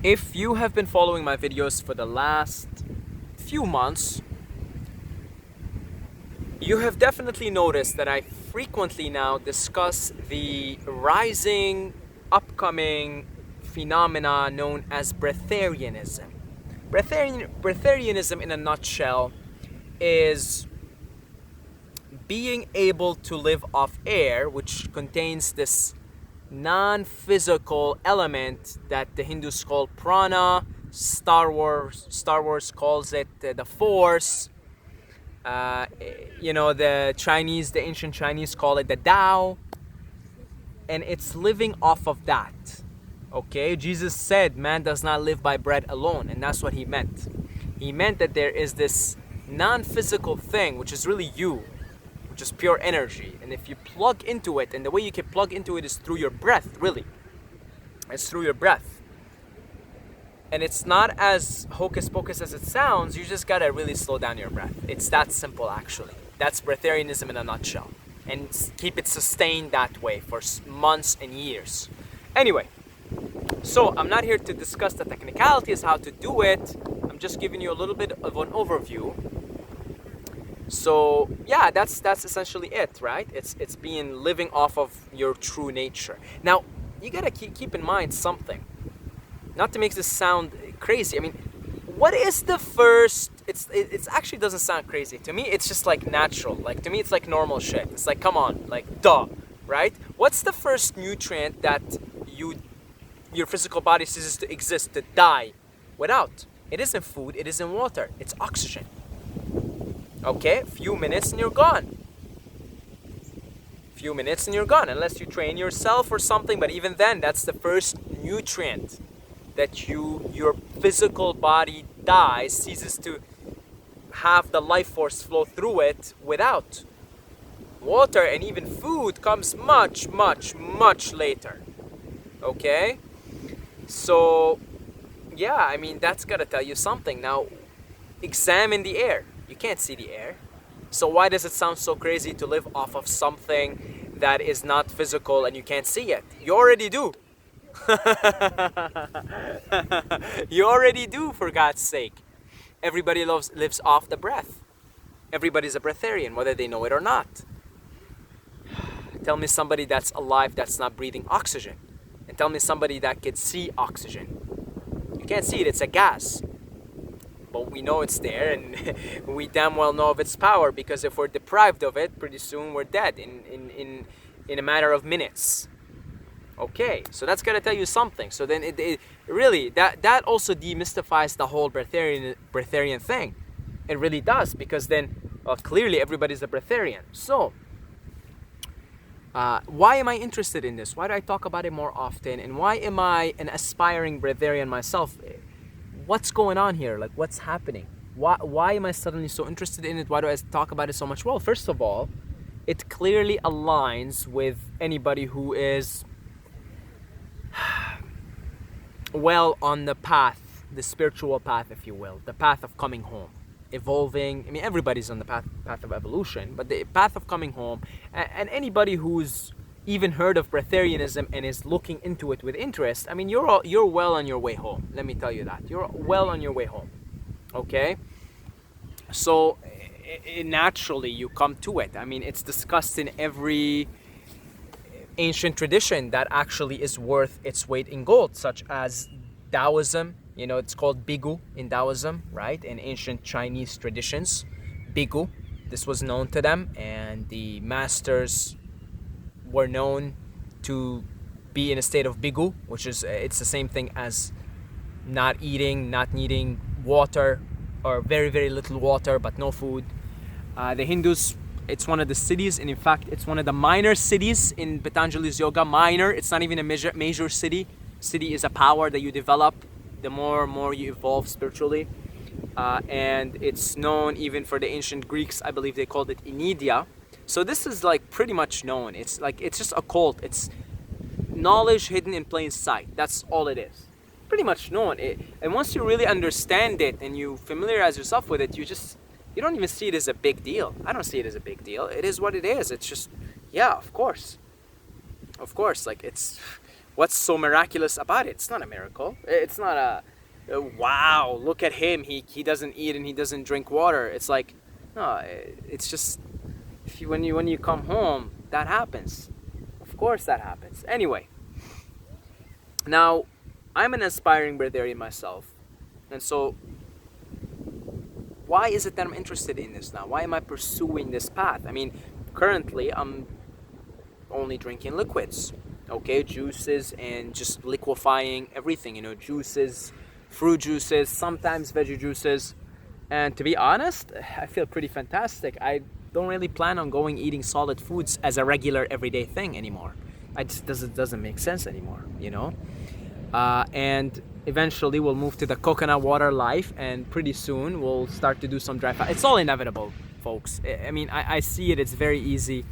If you have been following my videos for the last few months, you have definitely noticed that I frequently now discuss the rising, upcoming phenomena known as breatharianism. Breatharianism, in a nutshell, is being able to live off air, which contains this non-physical element that the Hindus call prana. Star Wars calls it the Force. The ancient Chinese call it the Tao, and it's living off of that. Okay, Jesus said, "Man does not live by bread alone," and that's what he meant. He meant that there is this non-physical thing, which is really you, which is pure energy, and if you plug into it, and the way you can plug into it is through your breath. Really, it's through your breath. And it's not as hocus pocus as it sounds. You just gotta really slow down your breath. It's that simple, actually. That's breatharianism in a nutshell. And keep it sustained that way for months and years. Anyway, so I'm not here to discuss the technicalities, how to do it. I'm just giving you a little bit of an overview. So yeah, that's essentially it, right? It's being living off of your true nature. Now, you gotta keep in mind something. Not to make this sound crazy. I mean, what is the first? It actually doesn't sound crazy to me. It's just like natural. Like to me, it's like normal shit. It's like, come on, like duh, right? What's the first nutrient that your physical body ceases to exist, to die without? It isn't food. It isn't water. It's oxygen. Okay, few minutes and you're gone. Few minutes and you're gone, unless you train yourself or something. But even then, that's the first nutrient that your physical body dies, ceases to have the life force flow through it without. Water and even food comes much, much, much later. Okay? So, yeah, I mean, that's gotta tell you something. Now, examine the air. You can't see the air. So why does it sound so crazy to live off of something that is not physical and you can't see it? You already do. You already do, for God's sake. Everybody lives off the breath. Everybody's a breatharian, whether they know it or not. Tell me somebody that's alive that's not breathing oxygen. And tell me somebody that can see oxygen. You can't see it, it's a gas. But we know it's there, and we damn well know of its power, because if we're deprived of it, pretty soon we're dead in a matter of minutes. Okay, so that's gonna tell you something. So then it really, that also demystifies the whole breatharian thing. It really does, because then clearly everybody's a breatharian. So why am I interested in this? Why do I talk about it more often? And why am I an aspiring breatharian myself? What's going on here? Like, what's happening? Why am I suddenly so interested in it? Why do I talk about it so much? Well, first of all, it clearly aligns with anybody who is well on the path, the spiritual path, if you will, the path of coming home, evolving. I mean, everybody's on the path of evolution, but the path of coming home, and anybody who's even heard of breatharianism and is looking into it with interest, I mean, you're well on your way home. Let me tell you that. You're well on your way home. Okay? So naturally you come to it. I mean, it's discussed in every ancient tradition that actually is worth its weight in gold, such as Taoism. You know, it's called Bigu in Taoism, right? In ancient Chinese traditions, Bigu, this was known to them, and the masters were known to be in a state of Bigu, which is, it's the same thing as not eating, not needing water, or very, very little water, but no food. The Hindus, it's one of the cities, and in fact, it's one of the minor cities in Patanjali's yoga. Minor, it's not even a major city. City is a power that you develop the more and more you evolve spiritually. And it's known even for the ancient Greeks, I believe they called it Inidia. So this is like pretty much known. It's just a cult. It's knowledge hidden in plain sight. That's all it is. Pretty much known. And once you really understand it and you familiarize yourself with it, you don't even see it as a big deal. I don't see it as a big deal. It is what it is. It's just, yeah, of course. Like, it's, What's so miraculous about it? It's not a miracle. It's not wow, look at him. He doesn't eat and he doesn't drink water. It's like, no, it's just when you come home, that happens. Of course that happens. Anyway, now I'm an aspiring breatharian myself, and so why is it that I'm interested in this now? Why am I pursuing this path? I mean, currently I'm only drinking liquids, okay, juices and just liquefying everything, juices, fruit juices, sometimes veggie juices. And to be honest, I feel pretty fantastic. I don't really plan on going eating solid foods as a regular everyday thing anymore. It just doesn't make sense anymore, and eventually we'll move to the coconut water life, and pretty soon we'll start to do some dry fast. It's all inevitable, folks. I mean, I see it. It's very easy.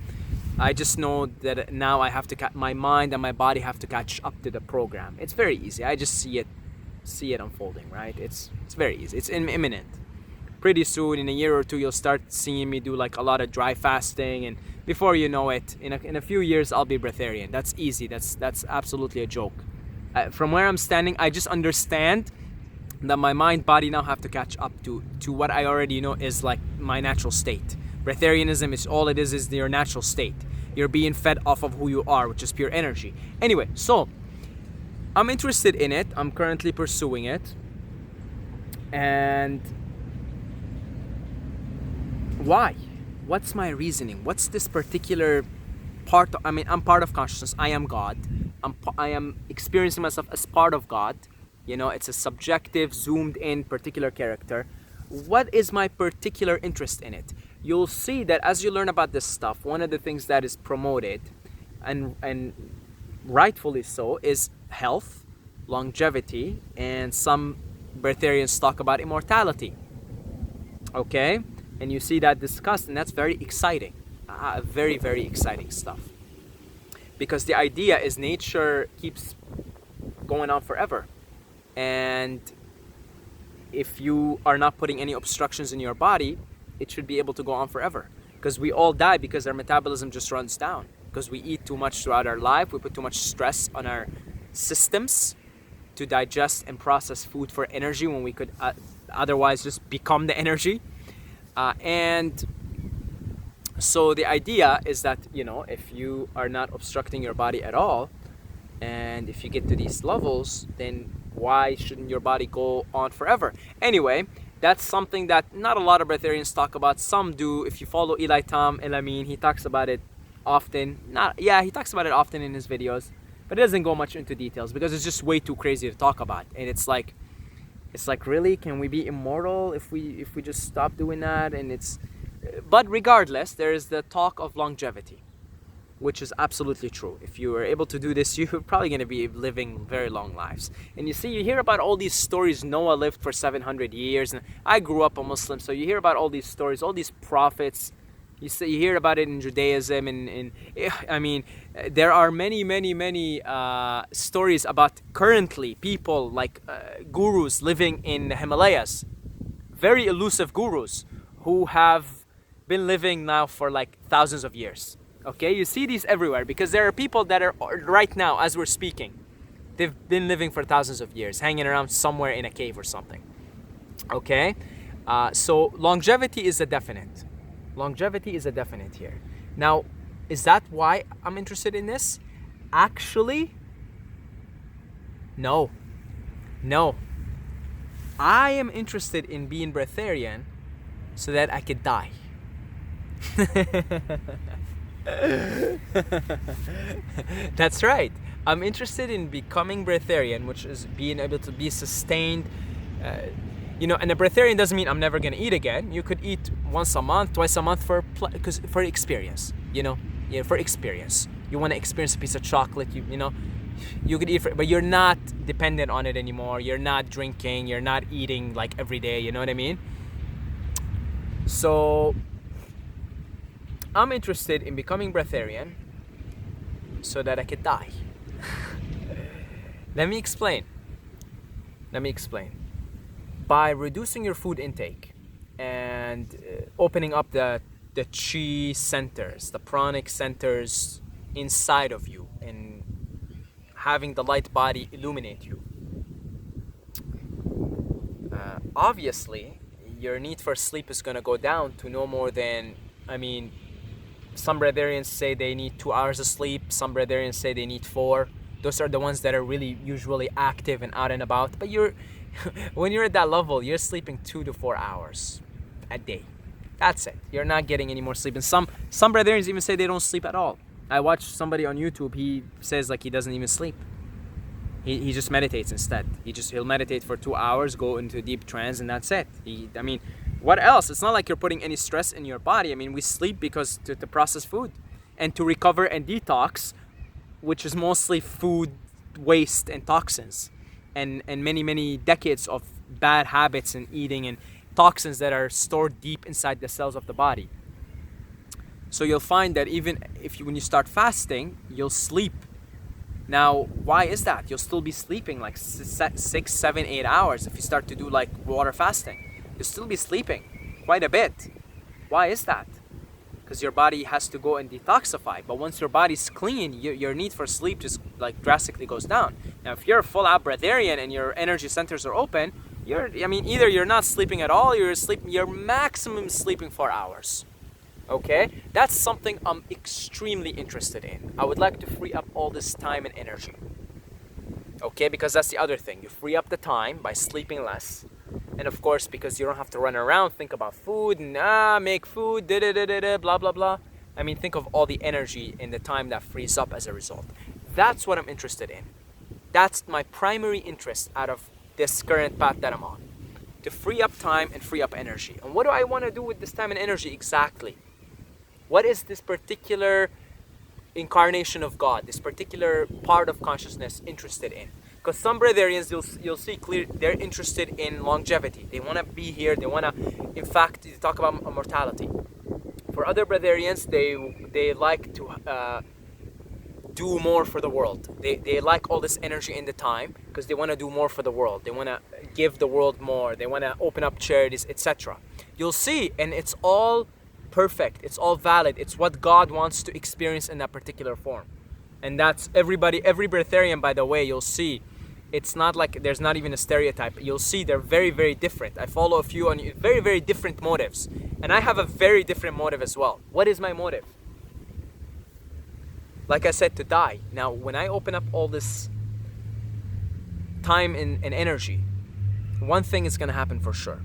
I just know that now I have to my mind and my body have to catch up to the program. It's very easy. I just see it unfolding, right? It's very easy. It's imminent. Pretty soon, in a year or two, you'll start seeing me do like a lot of dry fasting, and before you know it, in a few years, I'll be breatharian. That's easy. That's absolutely a joke. From where I'm standing, I just understand that my mind, body now have to catch up to what I already know is like my natural state. Breatharianism is all it is your natural state. You're being fed off of who you are, which is pure energy. Anyway, so I'm interested in it. I'm currently pursuing it. And why? What's my reasoning? What's this particular part? I'm part of consciousness. I am God. I am experiencing myself as part of God. It's a subjective, zoomed in particular character. What is my particular interest in it? You'll see that as you learn about this stuff, one of the things that is promoted, and rightfully so, is health, longevity, and some breatharians talk about immortality. Okay? And you see that discussed, and that's very exciting. Very, very exciting stuff. Because the idea is nature keeps going on forever. And if you are not putting any obstructions in your body, it should be able to go on forever. Because we all die because our metabolism just runs down. Because we eat too much throughout our life. We put too much stress on our systems to digest and process food for energy when we could otherwise just become the energy. And so the idea is that, if you are not obstructing your body at all, and if you get to these levels, then why shouldn't your body go on forever? Anyway, that's something that not a lot of breatharians talk about. Some do. If you follow Eli Tom El-Amin, he talks about it often. He talks about it often in his videos, but it doesn't go much into details because it's just way too crazy to talk about. And it's like really, can we be immortal if we just stop doing that? But regardless, there is the talk of longevity, which is absolutely true. If you are able to do this, you're probably going to be living very long lives. And you hear about all these stories. Noah lived for 700 years. And I grew up a Muslim, so you hear about all these stories, all these prophets. You hear about it in Judaism. There are many stories about currently people like gurus living in the Himalayas. Very elusive gurus who have been living now for like thousands of years. Okay, you see these everywhere because there are people that are right now, as we're speaking, they've been living for thousands of years, hanging around somewhere in a cave or something. Okay, so longevity is a definite. Longevity is a definite here. Now, is that why I'm interested in this? Actually, no. I am interested in being breatharian so that I could die. That's right. I'm interested in becoming breatharian, which is being able to be sustained. And a breatharian doesn't mean I'm never going to eat again. You could eat once a month, twice a month for experience. For experience. You want to experience a piece of chocolate. You could eat, but you're not dependent on it anymore. You're not drinking. You're not eating like every day. You know what I mean? So I'm interested in becoming breatharian so that I could die. Let me explain. By reducing your food intake and opening up the chi centers, the pranic centers inside of you, and having the light body illuminate you. Obviously, your need for sleep is going to go down to no more than, some breatharians say they need 2 hours of sleep. Some breatharians say they need 4. Those are the ones that are really usually active and out and about. But when you're at that level, you're sleeping 2 to 4 hours a day. That's it. You're not getting any more sleep. And some breatharians even say they don't sleep at all. I watched somebody on YouTube. He says like he doesn't even sleep. He just meditates instead. He'll meditate for 2 hours, go into a deep trance, and that's it. What else? It's not like you're putting any stress in your body. We sleep because to process food and to recover and detox, which is mostly food waste and toxins and many decades of bad habits and eating and toxins that are stored deep inside the cells of the body. So you'll find that even when you start fasting, you'll sleep. Now, why is that? You'll still be sleeping like 6, 7, 8 hours if you start to do like water fasting. You'll still be sleeping quite a bit. Why is that? Because your body has to go and detoxify. But once your body's clean, your need for sleep just like drastically goes down. Now, if you're a full-out breatharian and your energy centers are open, either you're not sleeping at all, you're maximum sleeping 4 hours. Okay? That's something I'm extremely interested in. I would like to free up all this time and energy. Okay? Because that's the other thing. You free up the time by sleeping less. And of course, because you don't have to run around, think about food, and make food, blah, blah, blah. Think of all the energy and the time that frees up as a result. That's what I'm interested in. That's my primary interest out of this current path that I'm on. To free up time and free up energy. And what do I want to do with this time and energy exactly? What is this particular incarnation of God, this particular part of consciousness interested in? Because some breatharians, you'll see clear, they're interested in longevity. They want to be here. They want to, in fact, talk about mortality. For other breatharians, they like to do more for the world. They like all this energy and the time because they want to do more for the world. They want to give the world more. They want to open up charities, etc. You'll see, and it's all perfect. It's all valid. It's what God wants to experience in that particular form. And that's every breatharian, by the way, you'll see. It's not like there's not even a stereotype. You'll see they're very, very different. I follow a few on very, very different motives. And I have a very different motive as well. What is my motive? Like I said, to die. Now, when I open up all this time and energy, one thing is going to happen for sure.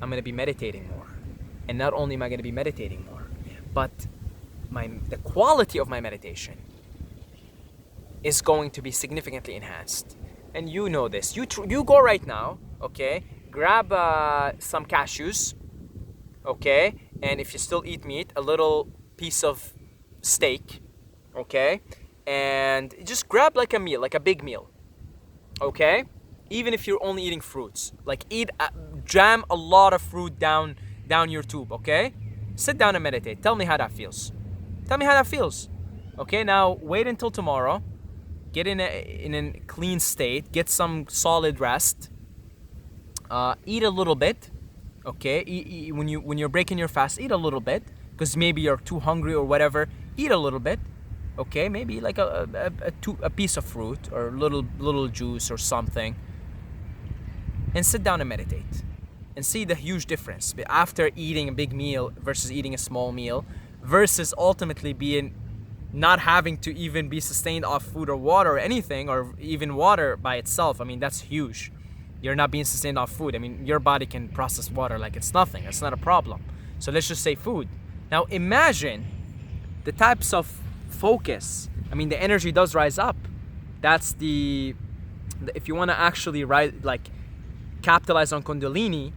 I'm going to be meditating more. And not only am I going to be meditating more, but the quality of my meditation is going to be significantly enhanced. And you know this. You go right now, okay? Grab some cashews, okay? And if you still eat meat, a little piece of steak, okay? And just grab like a meal, like a big meal, okay? Even if you're only eating fruits, like jam a lot of fruit down your tube, okay? Sit down and meditate. Tell me how that feels. Tell me how that feels. Okay, now wait until tomorrow. Get in a clean state. Get some solid rest. Eat a little bit. Okay, when you're breaking your fast, eat a little bit because maybe you're too hungry or whatever. Eat a little bit. Okay, maybe like a piece of fruit or little juice or something. And sit down and meditate. And see the huge difference after eating a big meal versus eating a small meal versus ultimately not having to even be sustained off food or water or anything, or even water by itself. That's huge. You're not being sustained off food. Your body can process water like it's nothing. It's not a problem. So let's just say food. Now imagine the types of focus. The energy does rise up. That's if you want to actually capitalize on Kundalini,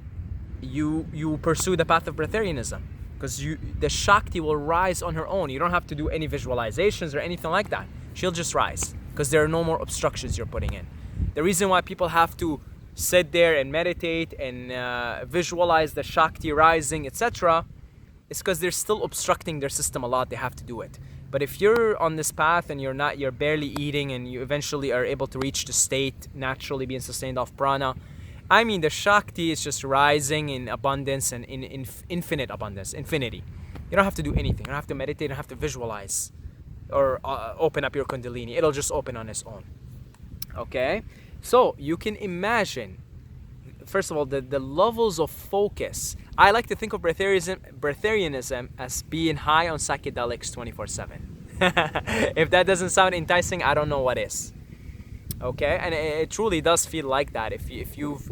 you pursue the path of Breatharianism, because the Shakti will rise on her own. You don't have to do any visualizations or anything like that. She'll just rise because there are no more obstructions you're putting in. The reason why people have to sit there and meditate and visualize the Shakti rising, etc., is because they're still obstructing their system a lot. They have to do it. But if you're on this path and you're barely eating and you eventually are able to reach the state naturally being sustained off prana, the Shakti is just rising in abundance and in infinite abundance, infinity. You don't have to do anything. You don't have to meditate. You don't have to visualize. or open up your kundalini. It'll just open on its own. Okay, so you can imagine, first of all, the levels of focus. I like to think of breatharianism as being high on psychedelics 24/7. If that doesn't sound enticing, I don't know what is. Okay, and it truly does feel like that. If you've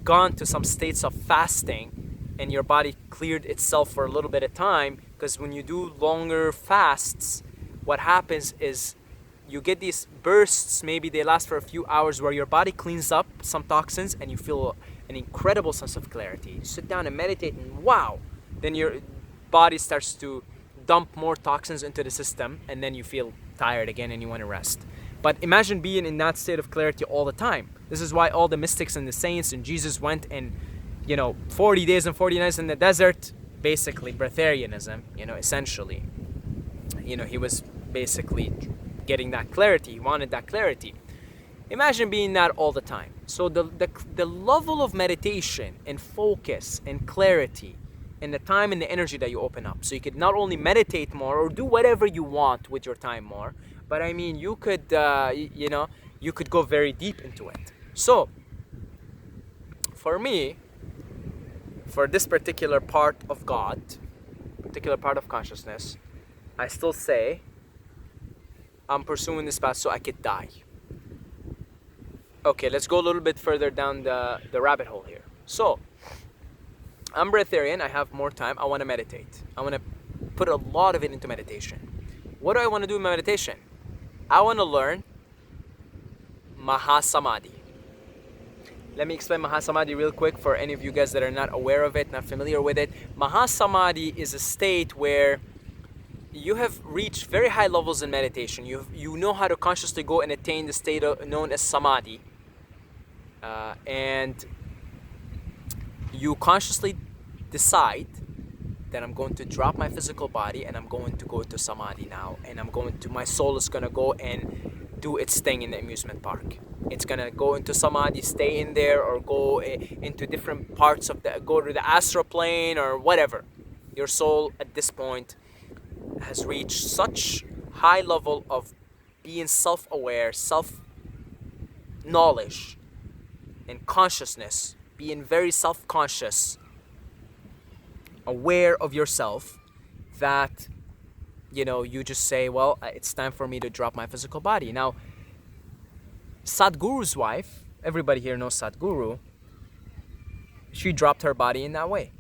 gone to some states of fasting and your body cleared itself for a little bit of time, because when you do longer fasts, what happens is you get these bursts, maybe they last for a few hours, where your body cleans up some toxins and you feel an incredible sense of clarity. You sit down and meditate and wow, then your body starts to dump more toxins into the system, and then you feel tired again and you want to rest. But imagine being in that state of clarity all the time. This is why all the mystics and the saints and Jesus went and, 40 days and 40 nights in the desert, basically breatharianism, essentially. He was basically getting that clarity. He wanted that clarity. Imagine being that all the time. So the level of meditation and focus and clarity and the time and the energy that you open up. So you could not only meditate more or do whatever you want with your time more, but I mean, you could, you could go very deep into it. So, for me, for this particular part of God, particular part of consciousness, I still say, I'm pursuing this path so I could die. Okay, let's go a little bit further down the rabbit hole here. So, I'm breatharian, I have more time, I want to meditate. I want to put a lot of it into meditation. What do I want to do in meditation? I want to learn Mahasamadhi. Let me explain Mahasamadhi real quick for any of you guys that are not aware of it, not familiar with it. Mahasamadhi is a state where you have reached very high levels in meditation. You know how to consciously go and attain the state known as samadhi. And you consciously decide that I'm going to drop my physical body and I'm going to go to samadhi now, and my soul is going to go and do its thing in the amusement park. It's going to go into samadhi, stay in there, or go into different parts go to the astral plane or whatever. Your soul at this point has reached such high level of being self-aware, self-knowledge and consciousness, being very self-conscious, aware of yourself, that you just say, well, it's time for me to drop my physical body. Now, Sadhguru's wife, everybody here knows Sadhguru, she dropped her body in that way.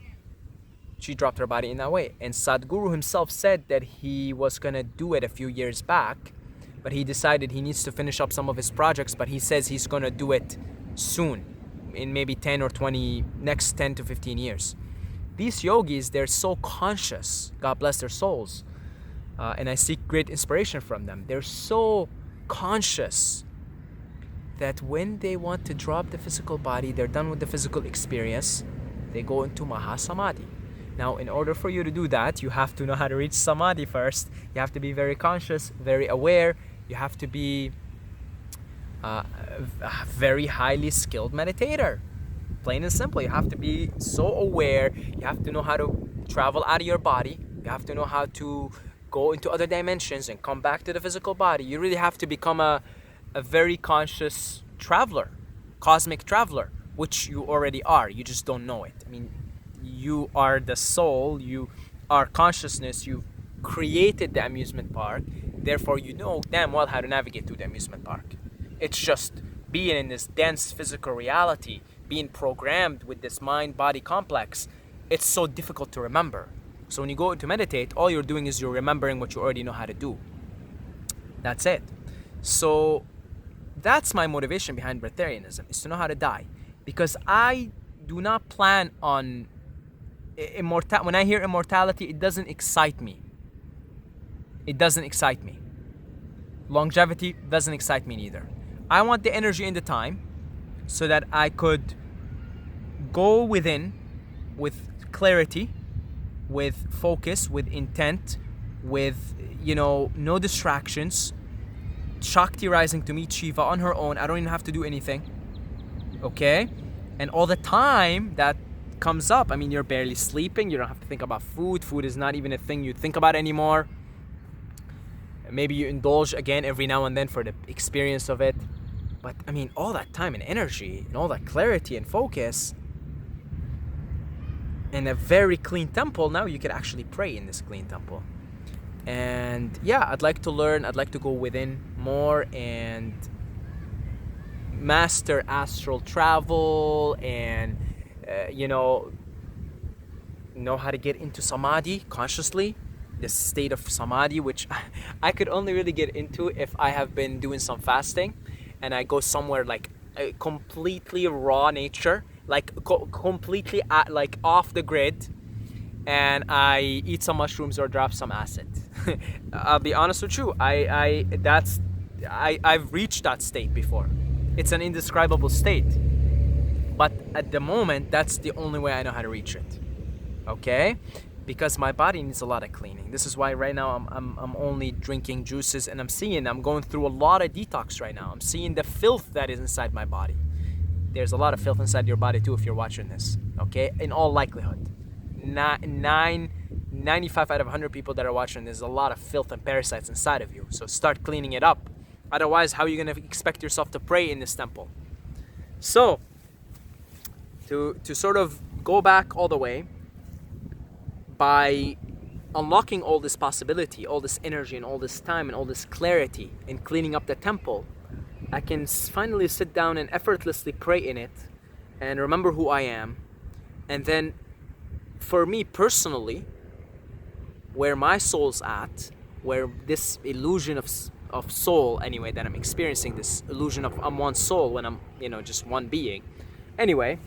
And Sadhguru himself said that he was going to do it a few years back, but he decided he needs to finish up some of his projects, but he says he's going to do it soon, in maybe 10 or 20, next 10 to 15 years. These yogis, they're so conscious, God bless their souls, and I seek great inspiration from them. They're so conscious that when they want to drop the physical body, they're done with the physical experience, they go into Mahasamadhi. Now, in order for you to do that, you have to know how to reach Samadhi first. You have to be very conscious, very aware. You have to be a very highly skilled meditator. Plain and simple. You have to be so aware. You have to know how to travel out of your body. You have to know how to go into other dimensions and come back to the physical body. You really have to become a very conscious traveler, cosmic traveler, which you already are. You just don't know it. I mean, you are the soul. You are consciousness. You've created the amusement park. Therefore, you know damn well how to navigate through the amusement park. It's just being in this dense physical reality, being programmed with this mind-body complex, it's so difficult to remember. So when you go to meditate, all you're doing is you're remembering what you already know how to do. That's it. So that's my motivation behind breatharianism, is to know how to die. Because I do not plan on immortality. When I hear immortality, it doesn't excite me. Longevity doesn't excite me neither. I want the energy and the time so that I could go within with clarity, with focus, with intent, with, no distractions. Shakti rising to meet Shiva on her own. I don't even have to do anything. Okay? And all the time that comes up, I mean, you're barely sleeping. You don't have to think about food. Food is not even a thing you think about anymore. Maybe you indulge again every now and then for the experience of it. But I mean, all that time and energy and all that clarity and focus in a very clean temple, now you can actually pray in this clean temple. And yeah, I'd like to learn, I'd like to go within more and master astral travel and, know how to get into samadhi consciously, this state of samadhi, which I could only really get into if I have been doing some fasting and I go somewhere like a completely raw nature, like completely like off the grid, and I eat some mushrooms or drop some acid. I'll be honest with you, I've reached that state before. It's an indescribable state, but at the moment that's the only way I know how to reach it. Okay, because my body needs a lot of cleaning. This is why right now I'm only drinking juices, and I'm going through a lot of detox right now. I'm seeing the filth that is inside my body. There's a lot of filth inside your body too if you're watching this. Okay, in all likelihood, 95 out of 100 people that are watching, there's a lot of filth and parasites inside of you. So start cleaning it up. Otherwise, how are you going to expect yourself to pray in this temple? So to sort of go back all the way, by unlocking all this possibility, all this energy and all this time and all this clarity in cleaning up the temple, I can finally sit down and effortlessly pray in it and remember who I am. And then for me personally, where my soul's at, where this illusion of soul anyway, that I'm experiencing, this illusion of I'm one soul when I'm just one being. Anyway,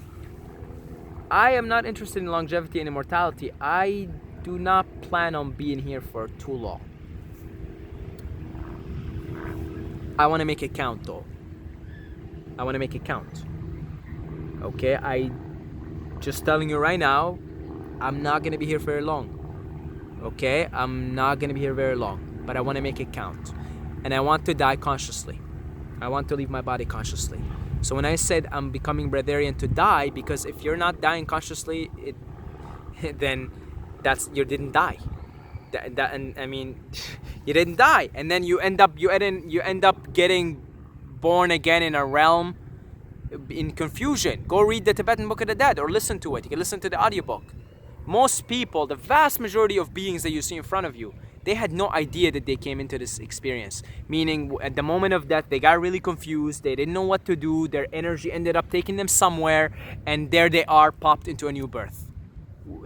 I am not interested in longevity and immortality. I do not plan on being here for too long. I want to make it count though. I want to make it count. Okay, I just telling you right now, I'm not going to be here very long. Okay, I'm not going to be here very long, but I want to make it count. And I want to die consciously. I want to leave my body consciously. So when I said I'm becoming breatharian to die, because if you're not dying consciously, then you didn't die. You didn't die, and then you end up getting born again in a realm in confusion. Go read the Tibetan Book of the Dead or listen to it. You can listen to the audiobook. Most people, the vast majority of beings that you see in front of you, they had no idea that they came into this experience. Meaning, at the moment of death, they got really confused. They didn't know what to do. Their energy ended up taking them somewhere, and there they are, popped into a new birth.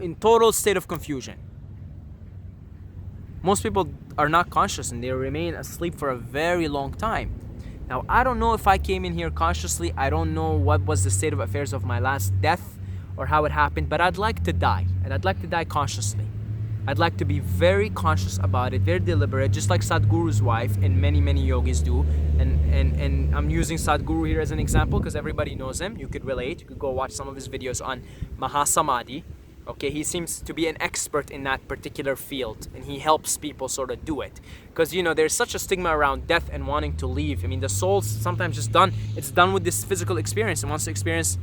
In total state of confusion. Most people are not conscious, and they remain asleep for a very long time. Now, I don't know if I came in here consciously. I don't know what was the state of affairs of my last death or how it happened, but I'd like to die, and I'd like to die consciously. I'd like to be very conscious about it, very deliberate, just like Sadhguru's wife and many, many yogis do. And I'm using Sadhguru here as an example because everybody knows him. You could relate. You could go watch some of his videos on Mahasamadhi. Okay, he seems to be an expert in that particular field, and he helps people sort of do it. Because, there's such a stigma around death and wanting to leave. I mean, the soul's sometimes just done. It's done with this physical experience. It wants to experience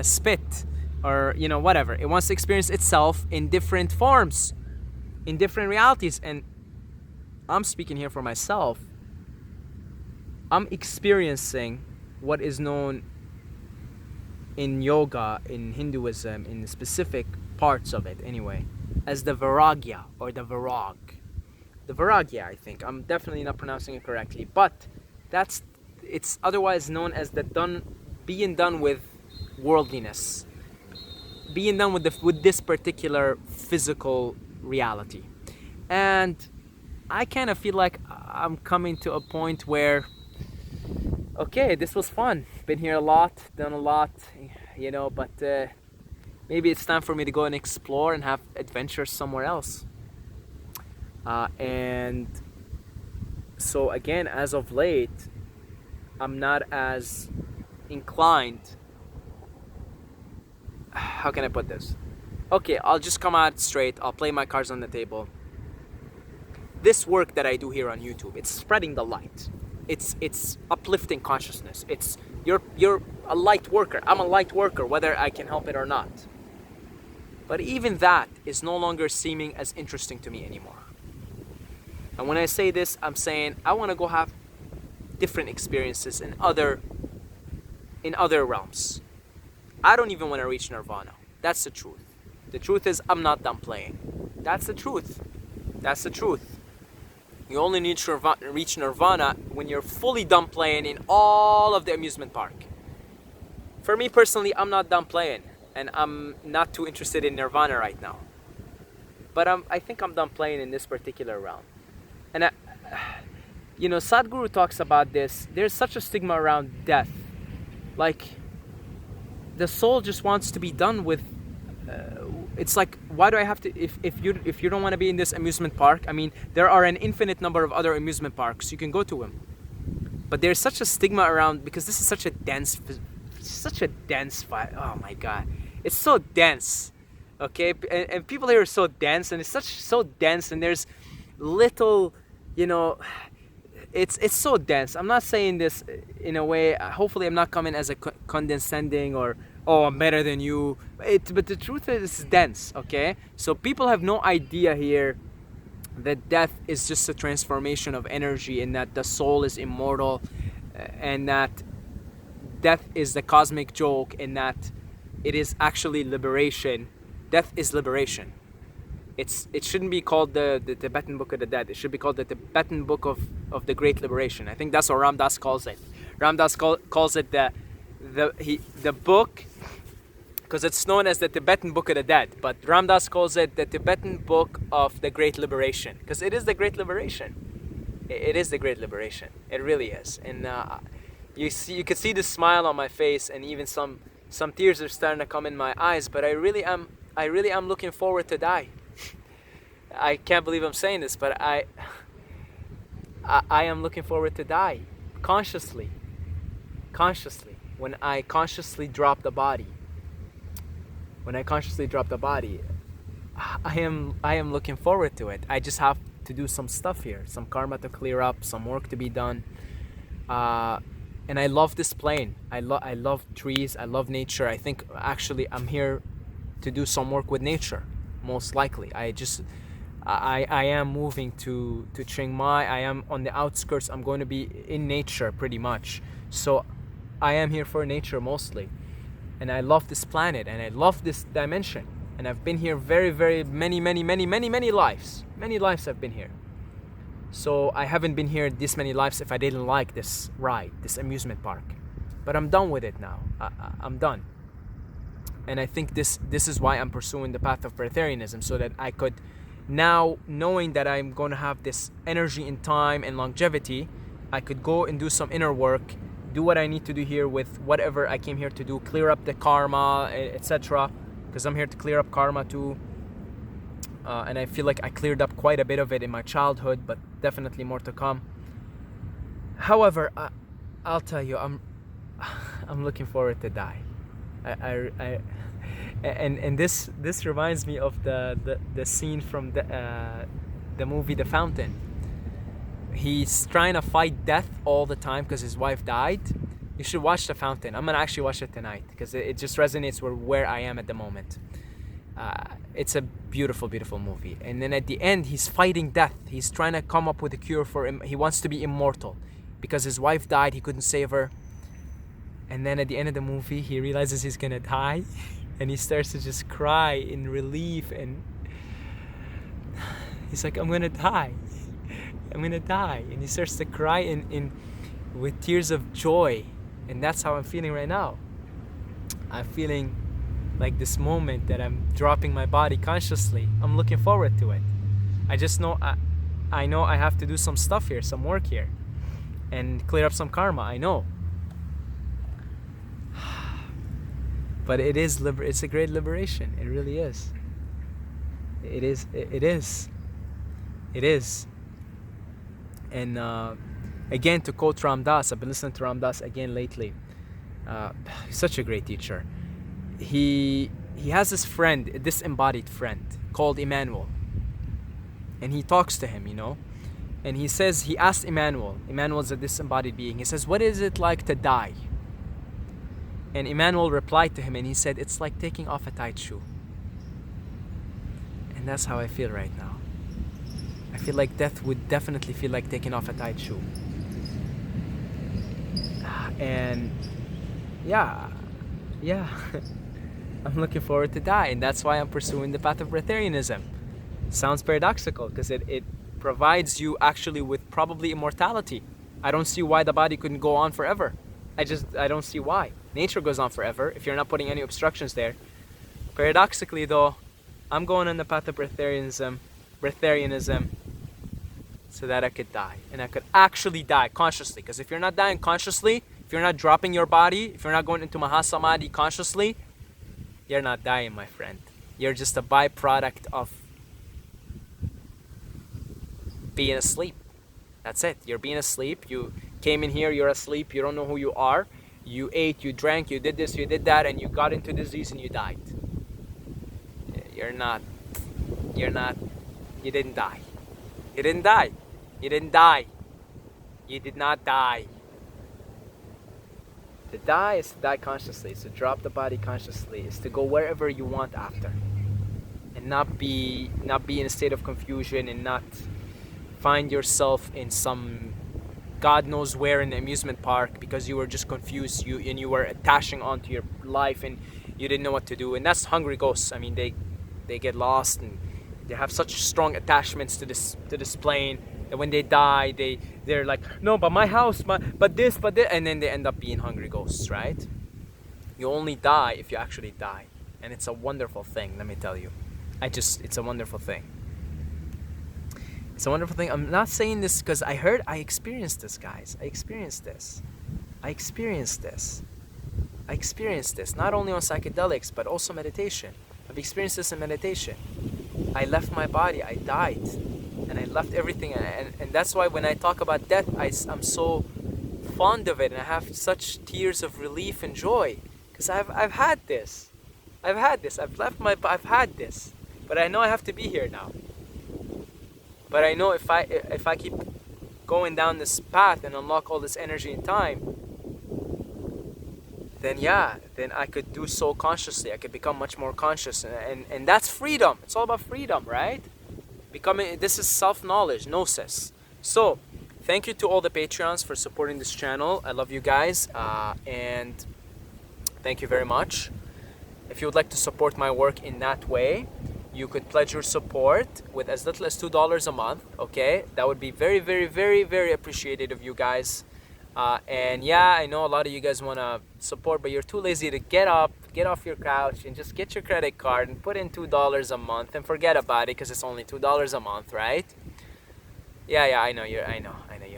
spit, or whatever. It wants to experience itself in different forms, in different realities. And I'm speaking here for myself. I'm experiencing what is known in yoga, in Hinduism, in the specific parts of it anyway, as the Vairagya or the Vairag. The Vairagya, I think. I'm definitely not pronouncing it correctly, but it's otherwise known as being done with worldliness, being done with this particular physical reality. And I kind of feel like I'm coming to a point where, okay, this was fun. Been here a lot, done a lot, but maybe it's time for me to go and explore and have adventures somewhere else. And so again, as of late, I'm not as inclined. How can I put this? Okay, I'll just come out straight. I'll play my cards on the table. This work that I do here on YouTube, it's spreading the light. It's uplifting consciousness. You're a light worker. I'm a light worker, whether I can help it or not. But even that is no longer seeming as interesting to me anymore. And when I say this, I'm saying I want to go have different experiences in other realms. I don't even want to reach nirvana. That's the truth. The truth is I'm not done playing. That's the truth. That's the truth. You only need to reach nirvana when you're fully done playing in all of the amusement park. For me personally, I'm not done playing, and I'm not too interested in nirvana right now. But I think I'm done playing in this particular realm. And Sadhguru talks about this. There's such a stigma around death. Like, the soul just wants to be done with. It's like, why do I have to? If you don't want to be in this amusement park, I mean, there are an infinite number of other amusement parks you can go to them. But there's such a stigma around, because this is such a dense fight. Oh my God, it's so dense. Okay, and people here are so dense, and it's so dense, and there's little, it's so dense. I'm not saying this in a way, hopefully I'm not coming as a condescending or, oh, I'm better than you. But the truth is, it's dense, okay? So people have no idea here that death is just a transformation of energy, and that the soul is immortal, and that death is the cosmic joke, and that it is actually liberation. Death is liberation. It shouldn't be called the Tibetan Book of the Dead. It should be called the Tibetan Book of the Great Liberation. I think that's what Ram Dass calls it. Ram Dass calls it the book, because it's known as the Tibetan Book of the Dead. But Ram Dass calls it the Tibetan Book of the Great Liberation, because it is the Great Liberation. It is the Great Liberation. It really is. And you could see the smile on my face, and even some tears are starting to come in my eyes. But I really am looking forward to die. I can't believe I'm saying this, but I am looking forward to die consciously. When I consciously drop the body. I am looking forward to it. I just have to do some stuff here, some karma to clear up, some work to be done. And I love this plane. I love trees. I love nature. I think actually I'm here to do some work with nature, most likely. I am moving to Chiang Mai. I am on the outskirts. I'm going to be in nature pretty much. So I am here for nature mostly. And I love this planet, and I love this dimension. And I've been here very, very many lives. Many lives I've been here. So I haven't been here this many lives if I didn't like this ride, this amusement park. But I'm done with it now. I'm done. And I think this is why I'm pursuing the path of breatharianism, so that I could, now knowing that I'm going to have this energy and time and longevity, I could go and do some inner work, do what I need to do here with whatever I came here to do, clear up the karma, etc. Because I'm here to clear up karma too. And I feel like I cleared up quite a bit of it in my childhood, but definitely more to come. However, I'll tell you, I'm looking forward to die. And this reminds me of the scene from the movie The Fountain. He's trying to fight death all the time because his wife died. You should watch The Fountain. I'm gonna actually watch it tonight because it just resonates with where I am at the moment. It's a beautiful movie. And then at the end, he's fighting death. He's trying to come up with a cure for him. He wants to be immortal because his wife died. He couldn't save her. And then at the end of the movie, he realizes he's gonna die, and he starts to just cry in relief, and he's like, I'm gonna die, and he starts to cry in with tears of joy. And that's how I'm feeling right now. I'm feeling like this moment that I'm dropping my body consciously. I'm looking forward to it. I just know I know I have to do some stuff here, some work here, and clear up some karma. I know. But it's a great liberation. It really is. It is. And again, to quote Ram Dass, I've been listening to Ram Dass again lately. He's such a great teacher. He has this friend, a disembodied friend called Emmanuel. And he talks to him, And he asked Emmanuel's a disembodied being. He says, what is it like to die? And Emmanuel replied to him, and he said, it's like taking off a tight shoe. And that's how I feel right now. I feel like death would definitely feel like taking off a tight shoe. And yeah, I'm looking forward to die, and that's why I'm pursuing the path of breatharianism. Sounds paradoxical, because it provides you actually with probably immortality. I don't see why the body couldn't go on forever. I don't see why. Nature goes on forever if you're not putting any obstructions there. Paradoxically though, I'm going on the path of breatharianism so that I could die. And I could actually die consciously. Because if you're not dying consciously, if you're not dropping your body, if you're not going into Mahasamadhi consciously, you're not dying, my friend. You're just a byproduct of being asleep. That's it. You're being asleep. You came in here, you're asleep, you don't know who you are. You ate, you drank, you did this, you did that, and you got into disease and you died. You didn't die. You didn't die. You didn't die. You did not die. To die is to die consciously. It's to drop the body consciously. It's to go wherever you want after. And not be in a state of confusion, and not find yourself in some God knows where in the amusement park because you were just confused, you were attaching onto your life and you didn't know what to do. And that's hungry ghosts. I mean, they get lost and they have such strong attachments to this plane that when they die, they're like, no, but my house, but this, and then they end up being hungry ghosts, right? You only die if you actually die, and it's a wonderful thing. Let me tell you, it's a wonderful thing. It's a wonderful thing. I'm not saying this because I experienced this, guys. I experienced this. Not only on psychedelics, but also meditation. I've experienced this in meditation. I left my body, I died, and I left everything. And that's why when I talk about death, I'm so fond of it, and I have such tears of relief and joy. Because I've had this. I've had this. But I know I have to be here now. But I know if I keep going down this path and unlock all this energy and time, then I could do so consciously. I could become much more conscious, and that's freedom. It's all about freedom, right? This is self-knowledge, gnosis. So, thank you to all the Patreons for supporting this channel. I love you guys, and thank you very much. If you would like to support my work in that way, you could pledge your support with as little as $2 a month, okay? That would be very, very, very, very appreciated of you guys. And yeah, I know a lot of you guys want to support, but you're too lazy to get off your couch and just get your credit card and put in $2 a month and forget about it because it's only $2 a month, right? Yeah, I know. You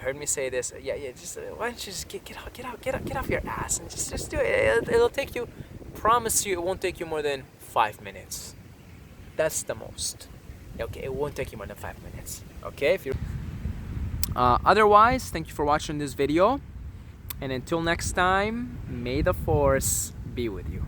heard me say this. Yeah. Just why don't you just get off your ass and just do it. It'll take you. Promise you, it won't take you more than 5 minutes. That's the most. Okay, it won't take you more than 5 minutes. Okay, if you. Otherwise, thank you for watching this video, and until next time, may the force be with you.